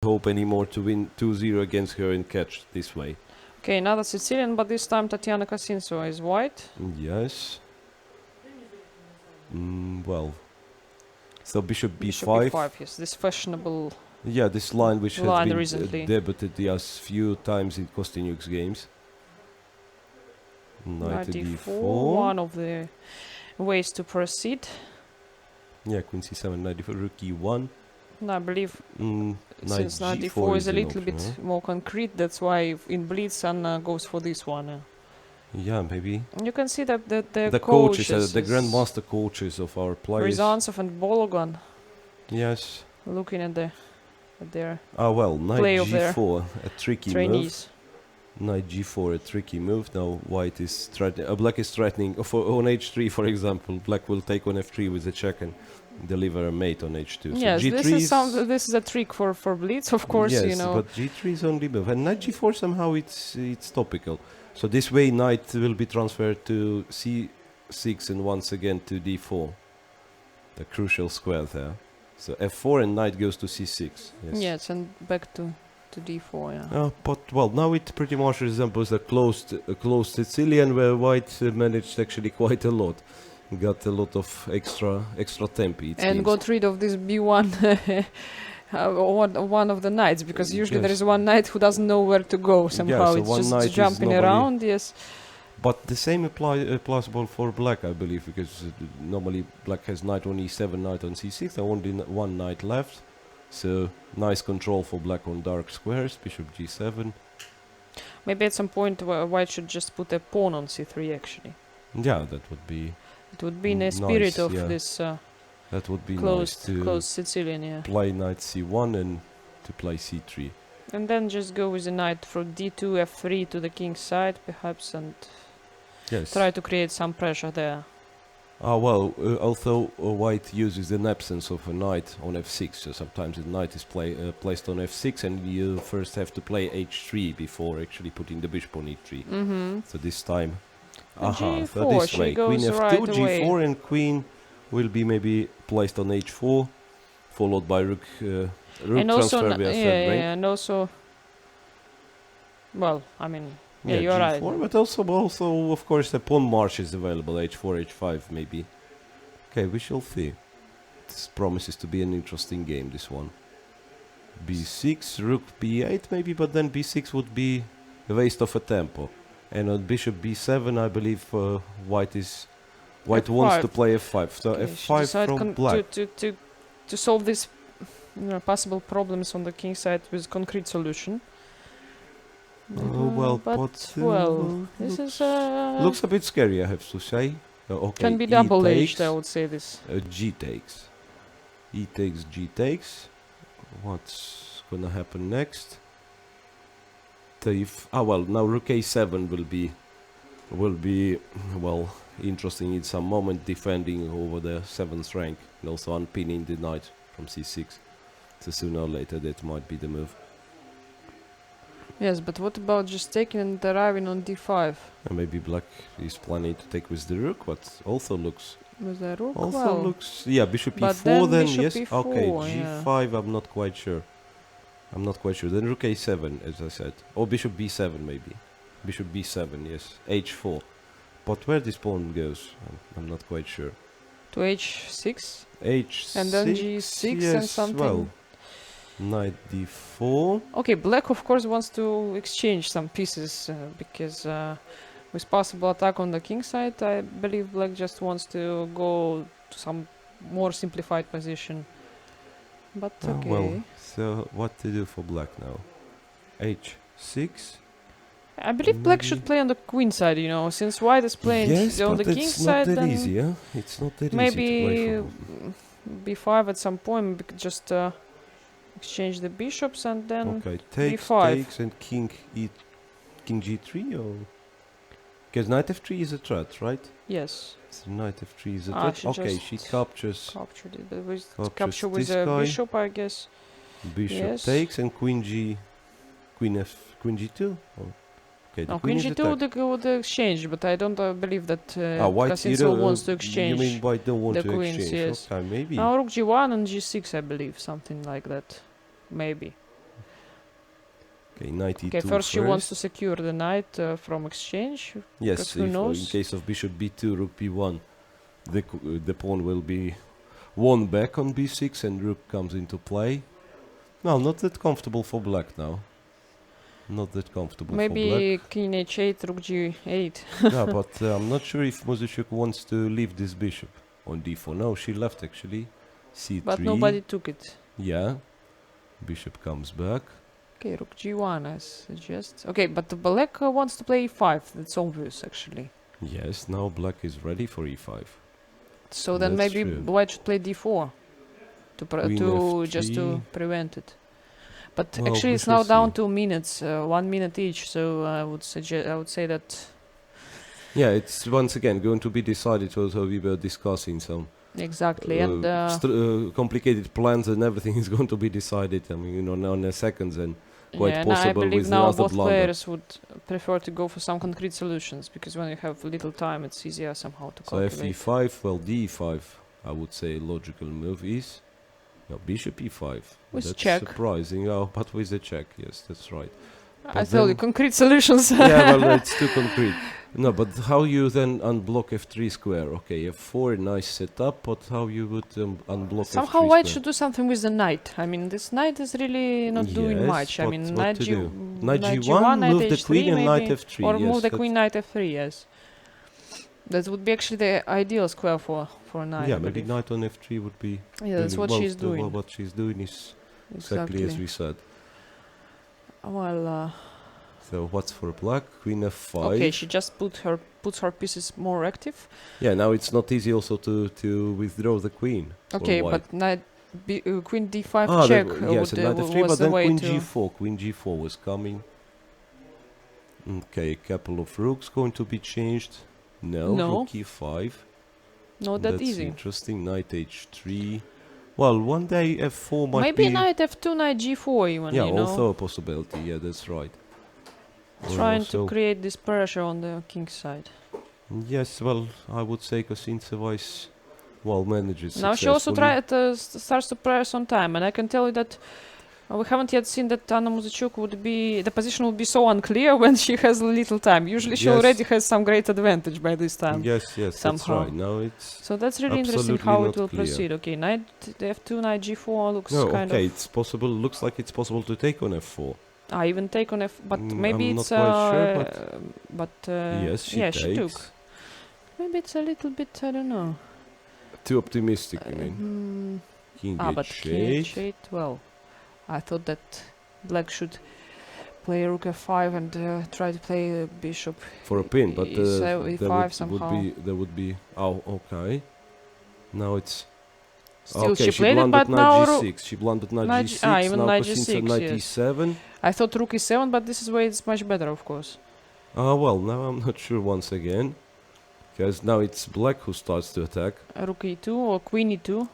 hope anymore to win 2-0 against her and catch this way. Okay, another Sicilian, but this time Tatiana Kosintseva is white. Yes. Well. So bishop b5. Bishop b5, yes, this fashionable. Yeah, this line which has been recently debuted yes few times in Kostyniuk's games. Knight to d4. One of the ways to proceed. Yeah, queen c7, knight d4, rook e1. No, I believe since knight knight g4 d4 is a an little option, bit huh? more concrete, that's why in BLITZ Anna goes for this one. Yeah, maybe. You can see that the The coaches, coaches, the grandmaster coaches of our players. Ryzantsov and Bologan Yes. looking at their Well, knight play of their g4, a tricky trainees. move. Knight g4, a tricky move. Now white is threatening. Black is threatening. On h3, for example, black will take on f3 with a check and deliver a mate on h2. Yes, so g3 this is a trick for BLITZ, of course. Yes, you know. but g3 is only move, and knight g4 somehow it's topical. So this way, knight will be transferred to c6 and once again to d4. The crucial square there. So f4 and knight goes to c6. Yes. Yes, and back to d4. Yeah. But well, now it pretty much resembles a closed Sicilian where white managed actually quite a lot. Got a lot of extra tempi. And got rid of this b1 one of the knights, because usually there is one knight who doesn't know where to go somehow. so it's one just jumping around. Yes. But the same plausible for black, I believe, because normally black has knight on e7, knight on c6. There only one knight left, so nice control for black on dark squares. Bishop g7. Maybe at some point white should just put a pawn on c3. Actually, yeah, that would be. It would be in the spirit of this. That would be closed nice Sicilian. Yeah. Play knight c1 and to play c3. And then just go with the knight from d2, f3 to the king's side, perhaps, and try to create some pressure there. Well, although white uses an absence of a knight on f6, so sometimes the knight is placed on f6 and you first have to play h3 before actually putting the bishop on e3. So this time, G4, so this way, queen f2, right g4 away. and queen will be maybe placed on h4, followed by rook and also, transfer via third rank. and also, well, I mean, Yeah, you're g4, right. but also, of course, the pawn march is available, h4, h5, maybe. Okay, we shall see. This promises to be an interesting game, this one. b6, rook b8, maybe, but then b6 would be a waste of a tempo. And on bishop b7, I believe white wants to play f5. So Okay, f5 from black. To solve these possible problems on the king side with concrete solution. This is looks a bit scary, I have to say. Okay, can be double-edged, I would say this. G takes. E takes, G takes. What's gonna happen next? Now rook a7 will be well interesting in some moment, defending over the 7th rank and also unpinning the knight from c6. So sooner or later that might be the move. Yes, but what about just taking and arriving on d5? And maybe black is planning to take with the rook, but also looks With the rook? bishop but e4 then bishop yes. E4, Okay, yeah. g5 I'm not quite sure. Then rook a7 as I said. Or bishop b7 maybe. Bishop b7, yes. h4. But where this pawn goes, I'm not quite sure. To h6? h6 And then g6 yes, and something. Well, knight d4. Okay, black of course wants to exchange some pieces because with possible attack on the king side, I believe black just wants to go to some more simplified position. But okay. Well, so what to do for black now? h6. I believe black should play on the queen side, since white is playing on the king side. It's not that then easy, huh? It's not that maybe easy to play b5 at some point, we could just exchange the bishops and then okay, b5. takes and king g3 or because knight f3 is a threat, right? Yes. So knight f3 is a threat. Okay, she captures. Captured it, but with Captures capture with this a guy. bishop, I guess. Bishop takes and queen g2. Oh. Okay, the Queen is g2 would exchange, but I don't believe that white Kosintseva wants to exchange. You mean white don't want the to queens, exchange? yes. Okay, maybe. Now rook g1 and g6, I believe, something like that. Maybe. Okay, 92 Okay, first she wants to secure the knight from exchange. Yes, who if, knows? in case of bishop b2, rook b1, the pawn will be won back on b6 and rook comes into play. No, not that comfortable for black now. Not that comfortable for Maybe black. king h8, rook g8. Yeah, but I'm not sure if Muzychuk wants to leave this bishop on d4. No, she left actually. c3. But nobody took it. Yeah. Bishop comes back. Okay, rook g1 I suggest. Okay, but the black wants to play e5. That's obvious actually. Yes, now black is ready for e5. So then That's maybe true. white should play d4 to Queen just to f3. prevent it. But Well, actually we it's shall now down see. to minutes, 1 minute each. So I would say that Yeah, it's once again going to be decided. Also, we were discussing some exactly. And complicated plans and everything is going to be decided. I mean, you know, on a seconds and quite yeah, and I possible believe with now another both blunder. players would prefer to go for some concrete solutions because when you have little time, it's easier somehow to So calculate. fe5, well d5, I would say logical move is no, bishop e5. With That's check. surprising. Oh, but with the check, yes, that's right. I But told you, then- concrete solutions. Yeah, well, it's too concrete. No, but how you then unblock f3 square? Okay, f4, nice setup, but how you would unblock Somehow f3 white square? should do something with the knight. I mean, this knight is really not doing Yes, much. I but mean, what knight, to G do? Knight knight g1, g1, knight move the h3 queen and knight maybe, f3. or yes, move the that's- queen knight f3. Yes, that would be actually the ideal square for a knight. Yeah, I maybe believe. knight on f3 would be. Yeah, that's really- what well, she's doing. Well, what she's doing is exactly as we said. Well, So what's for black? Queen f5. okay, she just puts her pieces more active. Yeah, now it's not easy also to withdraw the queen. for Okay, white. but knight queen d5 Ah, check yes, and knight f3, was but the then way queen to. g4. Queen g4 was coming. Okay, couple of rooks going to be changed. No, No. rook e5. Not that That's easy. interesting. Knight h3. Well, one day f4 might Maybe be. knight f2, knight g4 even. Yeah, you know? also a possibility. Yeah, that's right. Or Trying also- to create this pressure on the king's side. Yes, well, I would say Kosintseva is well manages. Now she also successfully. starts to press on time, and I can tell you that we haven't yet seen that Anna Muzychuk the position would be so unclear when she has little time. Usually she Yes. already has some great advantage by this time. Yes, that's somehow. right. Now it's So that's really interesting absolutely how not it will clear. proceed. Okay, knight f2, knight g4 looks no, kind okay. of. It's possible. Looks like it's possible to take on f4. Even take on but maybe I'm it's not quite sure, but Yes, she yeah, takes. she took. Maybe it's a little bit, I don't know. Too optimistic, I mean. King But king h8. h8, well, I thought that black should play rook f5 and try to play bishop For a pin, but e5 there somehow. would be. Oh, okay. Now it's. Still okay, she she played it, blundered but now knight g6. She blundered knight knight g6. even now knight Kosintseva g6, knight yes. e7. I thought rook e7, but this is where it's much better, of course. Well, now I'm not sure once again. Because now it's black who starts to attack. Rook e2 or queen e2.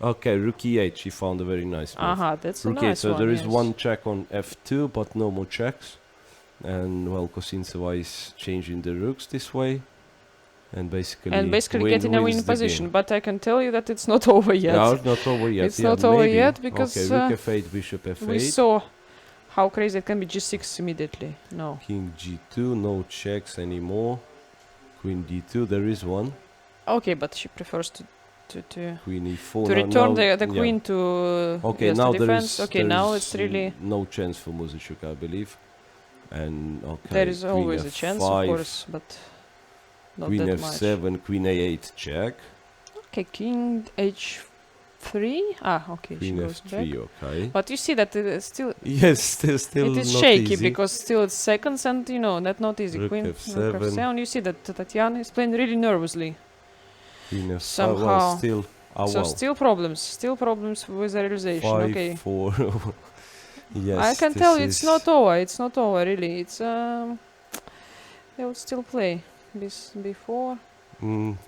Okay, rook e8. She found a very nice move. Aha, that's a Rook nice so one. there is yes. one check on f2, but no more checks. And well, Kosintseva is changing the rooks this way. And basically getting a wins win the position. game. But I can tell you that it's not over yet. No, it's not over yet. It's yeah, not over maybe. yet because, okay, rook f8, bishop f8. We saw how crazy it can be g6 immediately. No. King g2, no checks anymore. Queen d2, there is one. Okay, but she prefers to Queen e4. return now, the yeah. queen to Okay, yes, now to there defense. is. Okay, there now is it's really no chance for Muzychuk, I believe. And okay, there is queen always f5, a chance, of course, but not queen that much. f7, queen a8 check. Okay, king h3. Okay, Queen she goes back. f3, okay. But you see that still Yes, still it is not shaky easy. because still it's seconds and you know that's not easy. Rook Queen f7. rook f7. You see that Tatiana is playing really nervously. Queen f5, somehow. well, still. So still problems with the realization. 5, Okay. 4. Yes, I can this tell you it's is- not over. It's not over really. It's they would still play this before.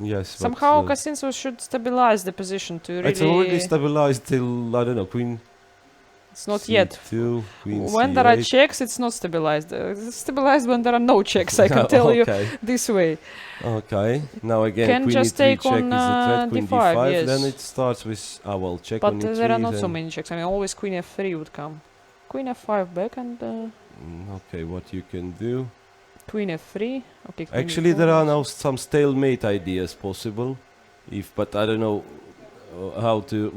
Yes. but, Somehow Kosintseva should stabilize the position to really. it's already stabilized till, I don't know, queen It's not yet. c2, queen When there are c8. checks, it's not stabilized. It's stabilized when there are no checks. I can tell you Okay. this way. Okay. Now again, Can queen just e3 take check on, is the threat, queen d5, d5. Then yes. it starts with, well, check But on e3. there are not so then- many checks. I mean, always queen f3 would come. queen f5 back and Okay, what you can do? queen f3. Okay. Queen Actually, e4 there are also. now some stalemate ideas possible. But I don't know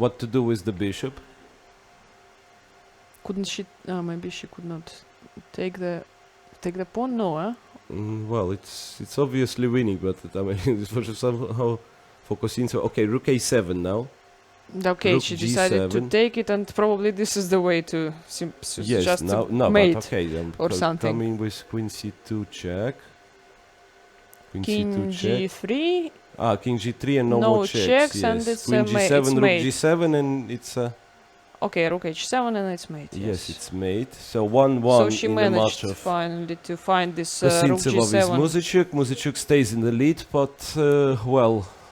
what to do with the bishop. Couldn't she? Maybe she could not take the pawn. No, huh? Well, it's obviously winning, but I mean, it's for somehow for Kosintseva. Okay, rook a7 now. Okay, Rook she decided to g7. take it, and probably this is the way to Yes, just now, to no, mate but okay, or something. coming with queen c2 check. Queen King c2 check. g3. King g3 and no No more checks. checks, Yes. and it's queen it's g7, rook mate. g7, and it's Okay, rook h7 and it's mate. yes, it's mate. So 1-1 So she in the match managed of finally to find this rook Kosintseva with g7. Muzychuk. Muzychuk stays in the lead, but well,